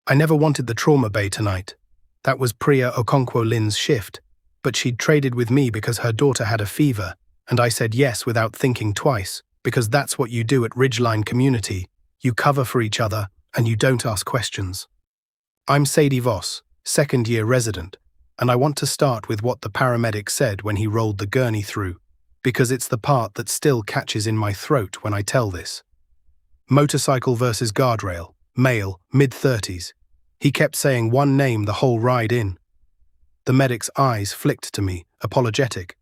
I never wanted the trauma bay tonight. That was Priya Okonkwo-Lynn's shift, but she'd traded with me because her daughter had a fever, and I said yes without thinking twice, because that's what you do at Ridgeline Community. You cover for each other, and you don't ask questions. I'm Sadie Voss, second-year resident, and I want to start with what the paramedic said when he rolled the gurney through, because it's the part that still catches in my throat when I tell this. Motorcycle versus guardrail, male, mid-30s. He kept saying one name the whole ride in. The medic's eyes flicked to me, apologetic.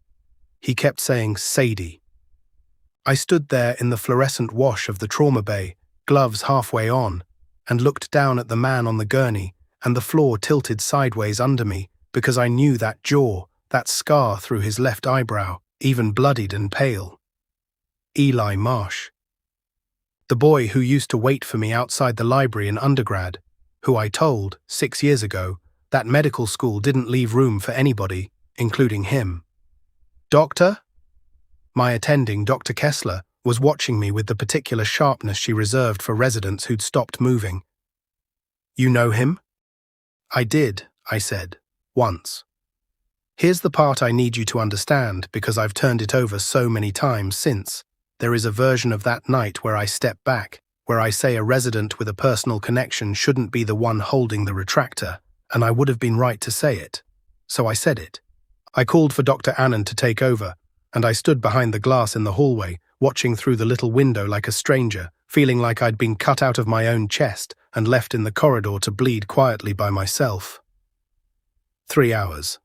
He kept saying Sadie. I stood there in the fluorescent wash of the trauma bay, gloves halfway on, and looked down at the man on the gurney, and the floor tilted sideways under me because I knew that jaw, that scar through his left eyebrow, even bloodied and pale. Eli Marsh. The boy who used to wait for me outside the library in undergrad, who I told, 6 years ago, that medical school didn't leave room for anybody, including him. Doctor? My attending, Dr. Kessler, was watching me with the particular sharpness she reserved for residents who'd stopped moving. You know him? I did, I said, once. Here's the part I need you to understand because I've turned it over so many times since. There is a version of that night where I step back, where I say a resident with a personal connection shouldn't be the one holding the retractor, and I would have been right to say it. So I said it. I called for Dr. Anand to take over, and I stood behind the glass in the hallway, watching through the little window like a stranger, feeling like I'd been cut out of my own chest and left in the corridor to bleed quietly by myself. 3 hours.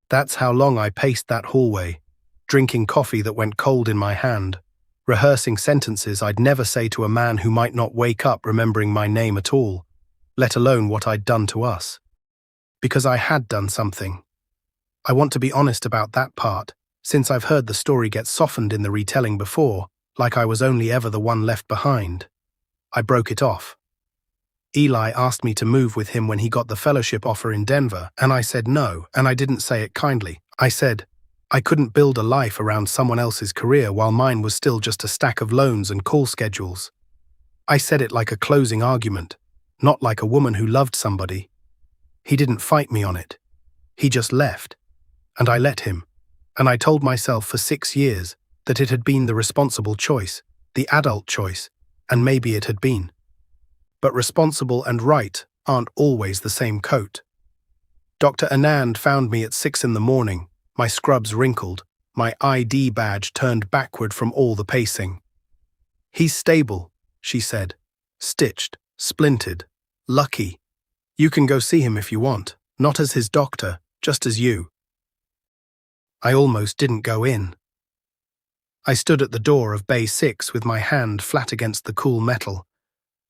That's how long I paced that hallway, drinking coffee that went cold in my hand, rehearsing sentences I'd never say to a man who might not wake up remembering my name at all, let alone what I'd done to us. Because I had done something. I want to be honest about that part, since I've heard the story get softened in the retelling before, like I was only ever the one left behind. I broke it off. Eli asked me to move with him when he got the fellowship offer in Denver, and I said no, and I didn't say it kindly. I said, I couldn't build a life around someone else's career while mine was still just a stack of loans and call schedules. I said it like a closing argument, not like a woman who loved somebody. He didn't fight me on it. He just left. And I let him. And I told myself for 6 years that it had been the responsible choice, the adult choice, and maybe it had been. But responsible and right aren't always the same coat. Dr. Anand found me at 6 in the morning, my scrubs wrinkled, my ID badge turned backward from all the pacing. He's stable, she said. Stitched, splintered, lucky. You can go see him if you want, not as his doctor, just as you. I almost didn't go in. I stood at the door of Bay 6 with my hand flat against the cool metal,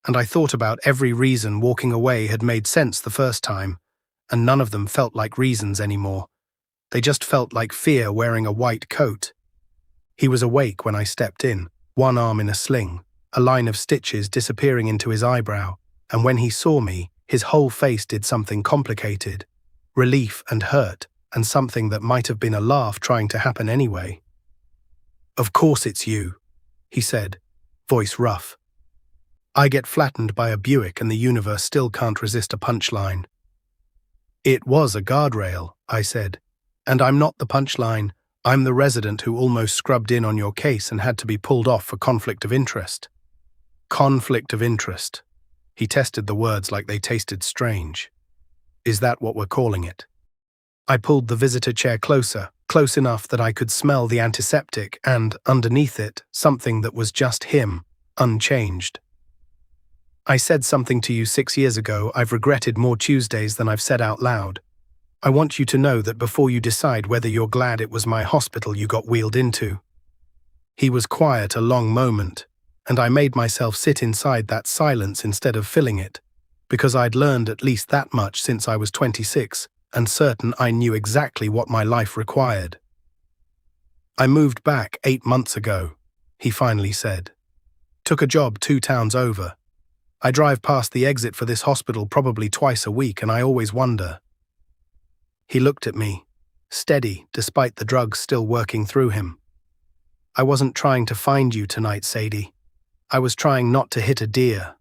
and I thought about every reason walking away had made sense the first time, and none of them felt like reasons anymore. They just felt like fear wearing a white coat. He was awake when I stepped in, one arm in a sling, a line of stitches disappearing into his eyebrow, and when he saw me, his whole face did something complicated, relief and hurt, and something that might have been a laugh trying to happen anyway. Of course it's you, he said, voice rough. I get flattened by a Buick and the universe still can't resist a punchline. It was a guardrail, I said. And I'm not the punchline, I'm the resident who almost scrubbed in on your case and had to be pulled off for conflict of interest. Conflict of interest. He tested the words like they tasted strange. Is that what we're calling it? I pulled the visitor chair closer, close enough that I could smell the antiseptic and, underneath it, something that was just him, unchanged. I said something to you 6 years ago I've regretted more Tuesdays than I've said out loud. I want you to know that before you decide whether you're glad it was my hospital you got wheeled into. He was quiet a long moment, and I made myself sit inside that silence instead of filling it, because I'd learned at least that much since I was 26, and certain I knew exactly what my life required. I moved back 8 months ago, he finally said. Took a job 2 towns over. I drive past the exit for this hospital probably twice a week, and I always wonder. He looked at me, steady despite the drugs still working through him. I wasn't trying to find you tonight, Sadie. I was trying not to hit a deer.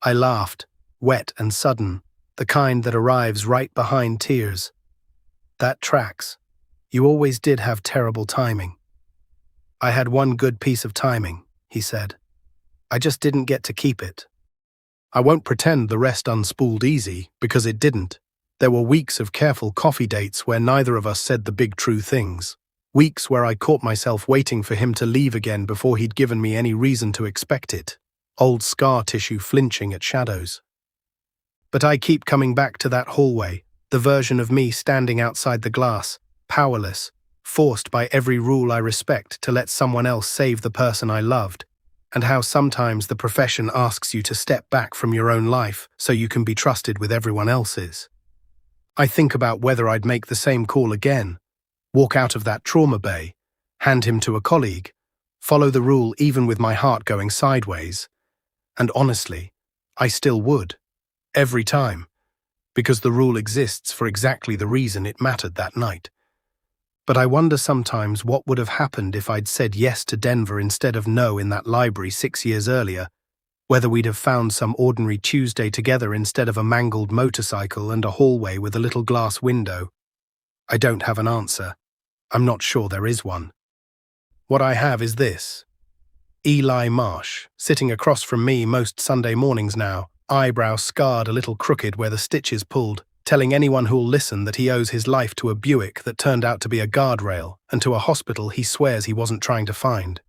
I laughed, wet and sudden, the kind that arrives right behind tears. That tracks. You always did have terrible timing. I had one good piece of timing, he said. I just didn't get to keep it. I won't pretend the rest unspooled easy, because it didn't. There were weeks of careful coffee dates where neither of us said the big true things. Weeks where I caught myself waiting for him to leave again before he'd given me any reason to expect it. Old scar tissue flinching at shadows. But I keep coming back to that hallway, the version of me standing outside the glass, powerless, forced by every rule I respect to let someone else save the person I loved, and how sometimes the profession asks you to step back from your own life so you can be trusted with everyone else's. I think about whether I'd make the same call again, walk out of that trauma bay, hand him to a colleague, follow the rule even with my heart going sideways, and honestly, I still would, every time, because the rule exists for exactly the reason it mattered that night. But I wonder sometimes what would have happened if I'd said yes to Denver instead of no in that library 6 years earlier, whether we'd have found some ordinary Tuesday together instead of a mangled motorcycle and a hallway with a little glass window. I don't have an answer. I'm not sure there is one. What I have is this. Eli Marsh, sitting across from me most Sunday mornings now, eyebrow scarred a little crooked where the stitches pulled, telling anyone who'll listen that he owes his life to a Buick that turned out to be a guardrail and to a hospital he swears he wasn't trying to find.